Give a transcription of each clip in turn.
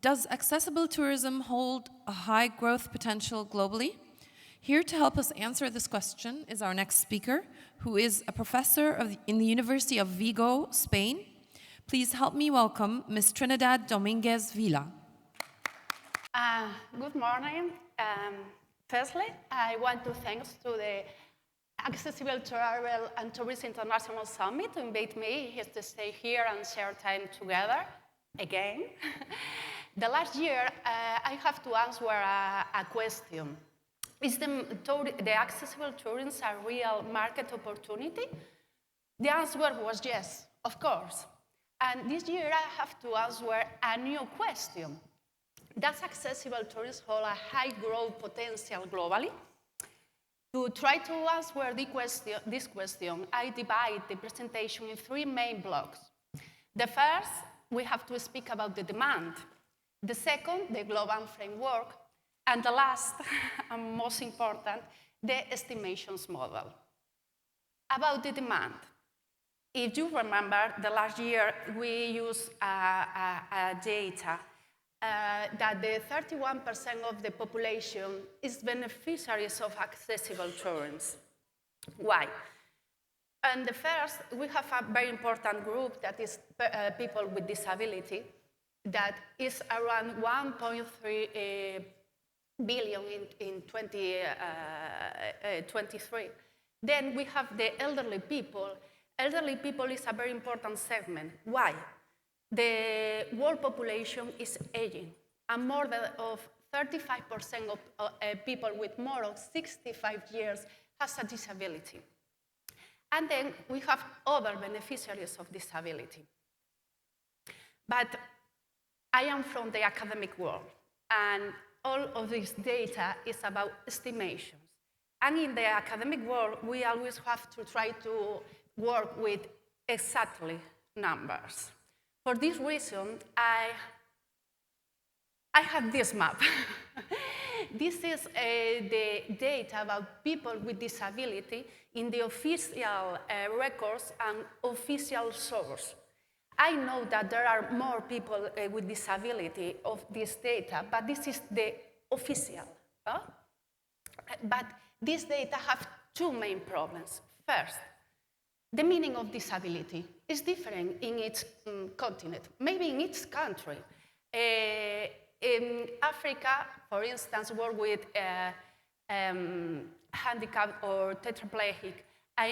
Does accessible tourism hold a high growth potential globally? Here to help us answer this question is our next speaker, who is a professor in the University of Vigo, Spain. Please help me welcome Ms. Trinidad Dominguez Vila. Good morning. Firstly, I want to thank to the Accessible Travel and Tourism International Summit to invite me to stay here and share time together again. The last year, I have to answer a question. Is the accessible tourism a real market opportunity? The answer was yes, of course. And this year, I have to answer a new question. Does accessible tourism hold a high growth potential globally? To try to answer this question, I divide the presentation in three main blocks. The first, we have to speak about the demand. The second, the global framework. And the last, and most important, the estimations model. About the demand. If you remember, the last year we used data that the 31% of the population is beneficiaries of accessible tourism. Why? And the first, we have a very important group that is people with disability that is around 1.3 billion in 2023. Then we have the elderly people. Elderly people is a very important segment. Why? The world population is aging, and more than 35% of people with more than 65 years has a disability. And then we have other beneficiaries of disability. But I am from the academic world, and all of this data is about estimations. And in the academic world, we always have to try to work with exactly numbers. For this reason, I have this map. This is the data about people with disability in the official records and official source. I know that there are more people with disability of this data, but this is the official. But this data have two main problems. First, the meaning of disability is different in each continent, maybe in each country. In Africa, for instance, work with handicapped or tetraplegic.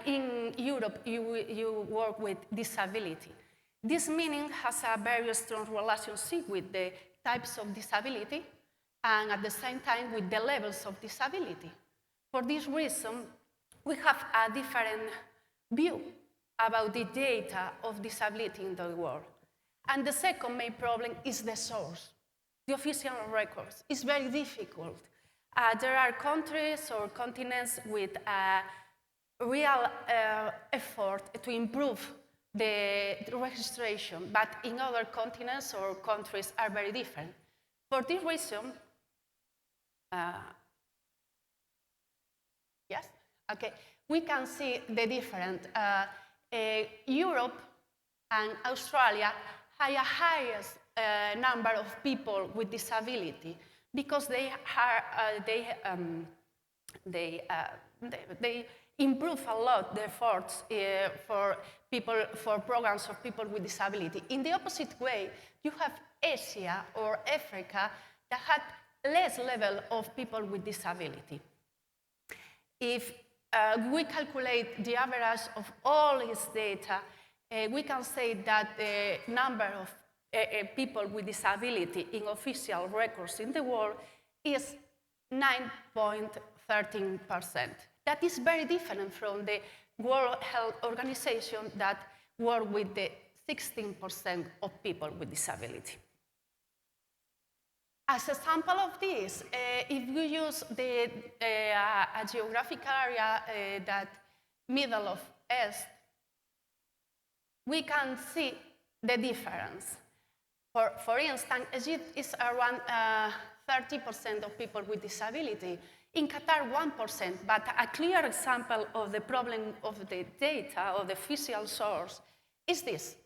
In Europe, you work with disability. This meaning has a very strong relationship with the types of disability and at the same time with the levels of disability. For this reason, we have a different view about the data of disability in the world. And the second main problem is the source. The official records is very difficult. There are countries or continents with a real effort to improve the registration, but in other continents or countries are very different. For this reason, yes? Okay. We can see the different. Europe and Australia have a highest number of people with disability because they improve a lot the efforts for programs of people with disability. In the opposite way, you have Asia or Africa that had less level of people with disability. If we calculate the average of all its data, we can say that the number of people with disability in official records in the world is 9.13%. That is very different from the World Health Organization that work with the 16% of people with disability. As a sample of this, if you use a geographic area that middle of East, we can see the difference. For instance, Egypt is around 30% of people with disability. In Qatar, 1%, but a clear example of the problem of the data, of the official source, is this.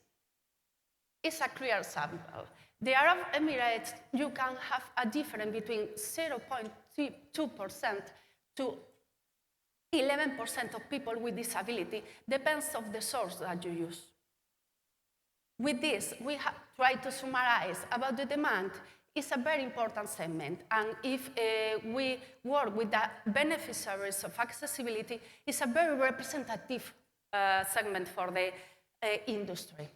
It's a clear sample. The Arab Emirates, you can have a difference between 0.2% to 11% of people with disability, depends on the source that you use. With this, we have tried to summarize about the demand. It's a very important segment, and if we work with the beneficiaries of accessibility, it's a very representative segment for the industry.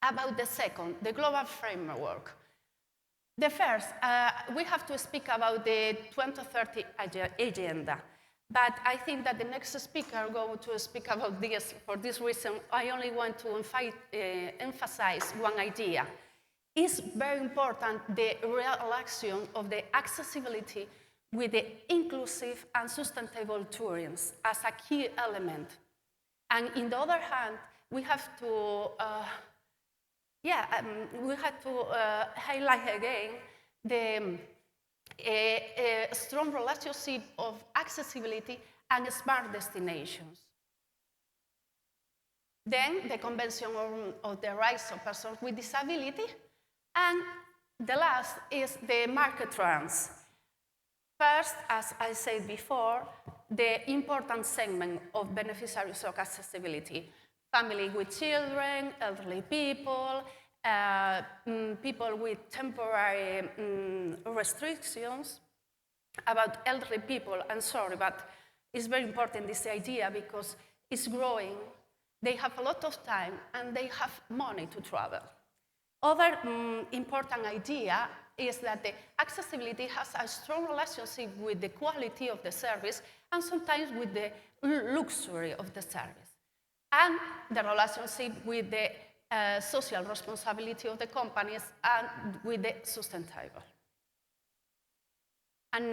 About the second, the global framework. The first, we have to speak about the 2030 agenda. But I think that the next speaker going to speak about this. For this reason, I only want to emphasize one idea. It's very important the relation of the accessibility with the inclusive and sustainable tourism as a key element. And on the other hand, we have to highlight again the a strong relationship of accessibility and smart destinations. Then the Convention of the Rights of Persons with Disability, and the last is the market trends. First, as I said before, the important segment of beneficiaries of accessibility: family with children, elderly people, people with temporary restrictions. About elderly people, I'm sorry, but it's very important, this idea, because it's growing. They have a lot of time, and they have money to travel. Other important idea is that the accessibility has a strong relationship with the quality of the service, and sometimes with the luxury of the service, and the relationship with the social responsibility of the companies and with the sustainable. And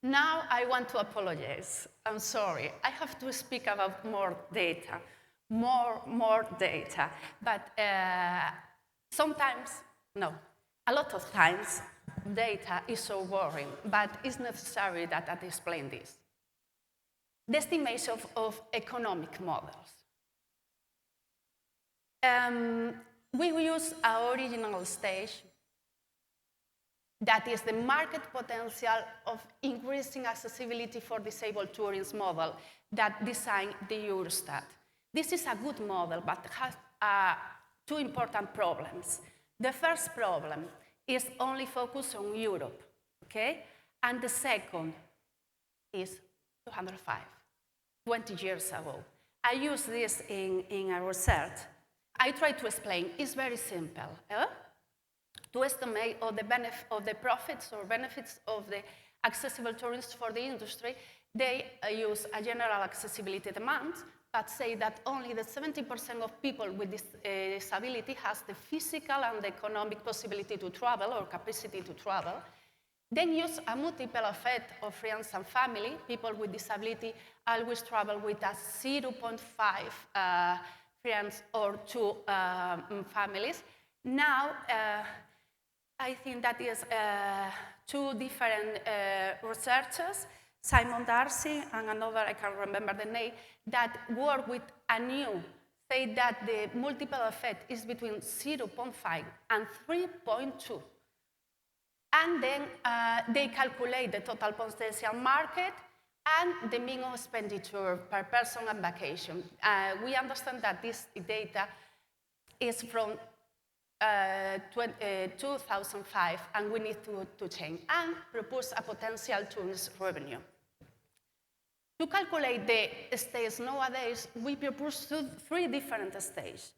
now I want to apologize. I'm sorry. I have to speak about more data, more data. But sometimes, no, a lot of times, data is so boring, but it's necessary that I explain this. The estimation of economic models. We use our original stage, that is the market potential of increasing accessibility for disabled tourism model that designed the Eurostat. This is a good model, but has two important problems. The first problem is only focused on Europe, okay? And the second is 205, 20 years ago. I used this in a research. I try to explain. It's very simple. To estimate the profits or benefits of the accessible tourism for the industry, they use a general accessibility demand, but say that only the 70% of people with disability has the physical and the economic possibility to travel or capacity to travel. Then use a multiple effect of friends and family. People with disability always travel with a 0.5 friends or two families. Now, I think that is two different researchers, Simon Darcy and another, I can't remember the name, that work with a new, say that the multiple effect is between 0.5 and 3.2. And then they calculate the total potential market and the minimum expenditure per person and vacation. We understand that this data is from 2005, and we need to change and propose a potential tourist revenue. To calculate the stage nowadays, we propose three different stages,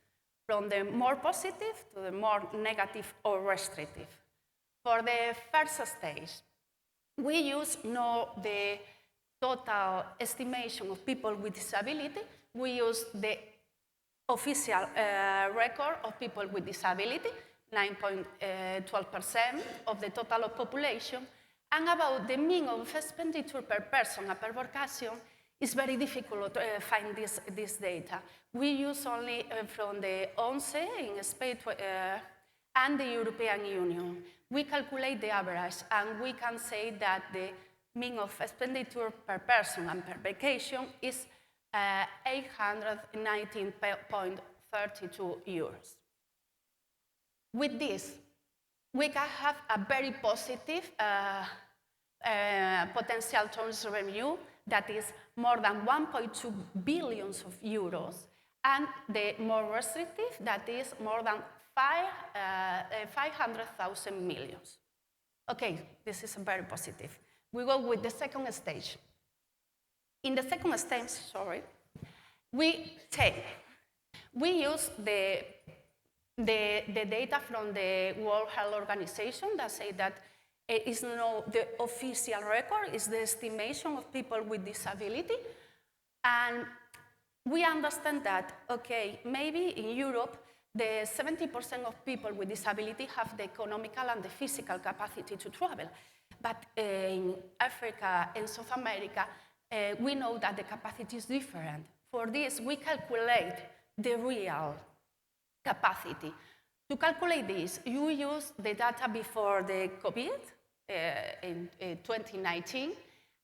from the more positive to the more negative or restrictive. For the first stage, we use now the total estimation of people with disability. We use the official record of people with disability, 9.12% of the total of population, and about the minimum expenditure per person and per vacation. It's very difficult to find this data. We use only from the ONCE in Spain and the European Union. We calculate the average, and we can say that the minimum expenditure per person and per vacation is 819.32 euros. with this, we can have a very positive potential tourism revenue that is more than 1.2 billions of euros, and the more restrictive that is more than 500,000 millions. Okay, this is very positive. We go with the second stage. In the second stage, we use the data from the World Health Organization that say that is not the official record, is the estimation of people with disability. And we understand that, okay, maybe in Europe, the 70% of people with disability have the economical and the physical capacity to travel. But in Africa and South America, we know that the capacity is different. For this, we calculate the real capacity. To calculate this, you use the data before the COVID in 2019,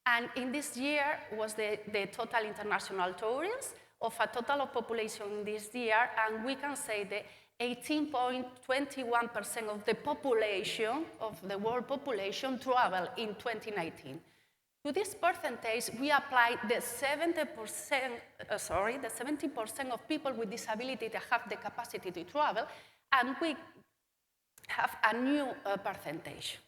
and in this year was the total international tourism of a total of population in this year, and we can say that 18.21% of the population, of the world population, traveled in 2019. To this percentage, we apply the 70% of people with disability that have the capacity to travel, and we have a new percentage.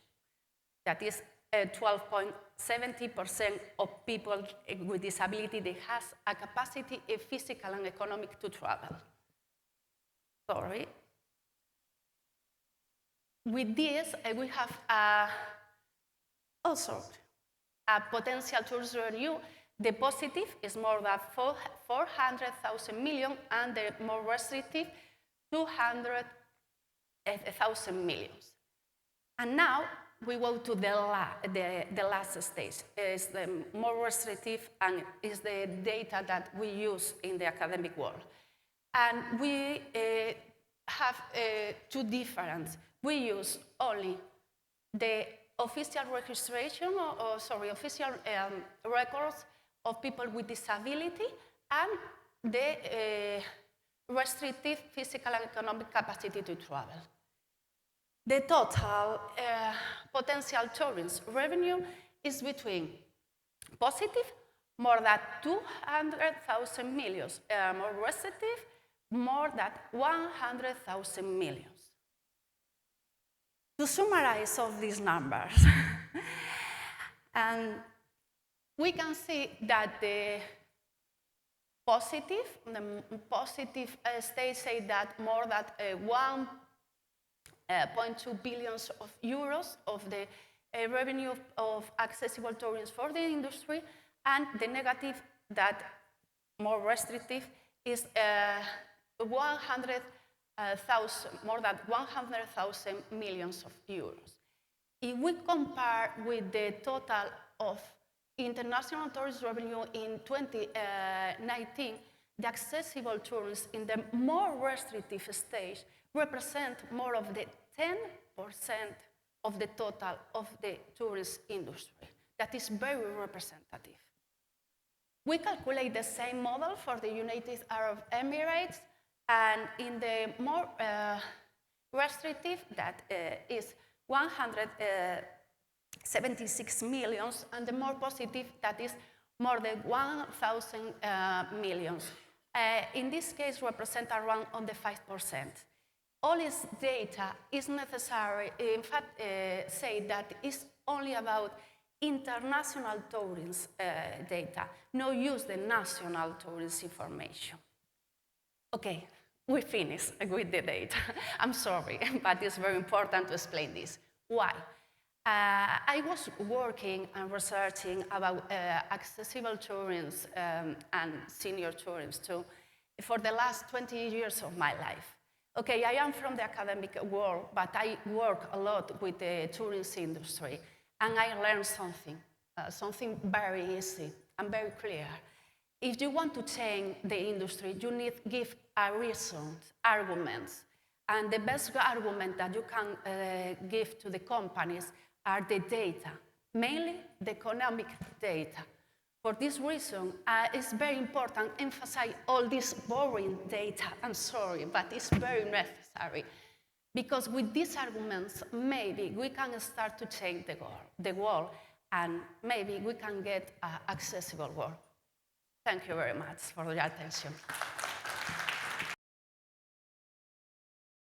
That is 12.70% of people with disability that has a capacity, physical and economic, to travel. With this, we have also a potential tourism revenue. The positive is more than 400,000 million, and the more restrictive, 200,000 millions. And now we go to the last stage. It's the more restrictive, and is the data that we use in the academic world. And we have two different. We use only the official registration, official records of people with disability, and the restrictive physical and economic capacity to travel. The total potential tourism revenue is between positive, more than 200,000 millions, more restrictive, more than 100,000 millions. To summarize all these numbers, and we can see that the positive state say that more than 1.2 billion of euros of the revenue of accessible tourism for the industry, and the negative, that more restrictive, is more than 100,000 millions of euros. If we compare with the total of international tourism revenue in 2019, the accessible tourism in the more restrictive stage represent more of the 10% of the total of the tourist industry. That is very representative. We calculate the same model for the United Arab Emirates, and in the more restrictive, that is 176 millions, and the more positive, that is more than 1,000 millions. In this case, represent around on the 5%. All this data is necessary, in fact, say that it's only about international tourism data, no use the national tourism information. Okay, we finished with the data. I'm sorry, but it's very important to explain this. Why? I was working and researching about accessible tourism and senior tourism too for the last 20 years of my life. Okay, I am from the academic world, but I work a lot with the tourism industry, and I learned something very easy and very clear. If you want to change the industry, you need to give a reason, arguments. And the best argument that you can give to the companies are the data, mainly the economic data. For this reason, it's very important to emphasize all this boring data. I'm sorry, but it's very necessary. Because with these arguments, maybe we can start to change the world, and maybe we can get an accessible world. Thank you very much for your attention.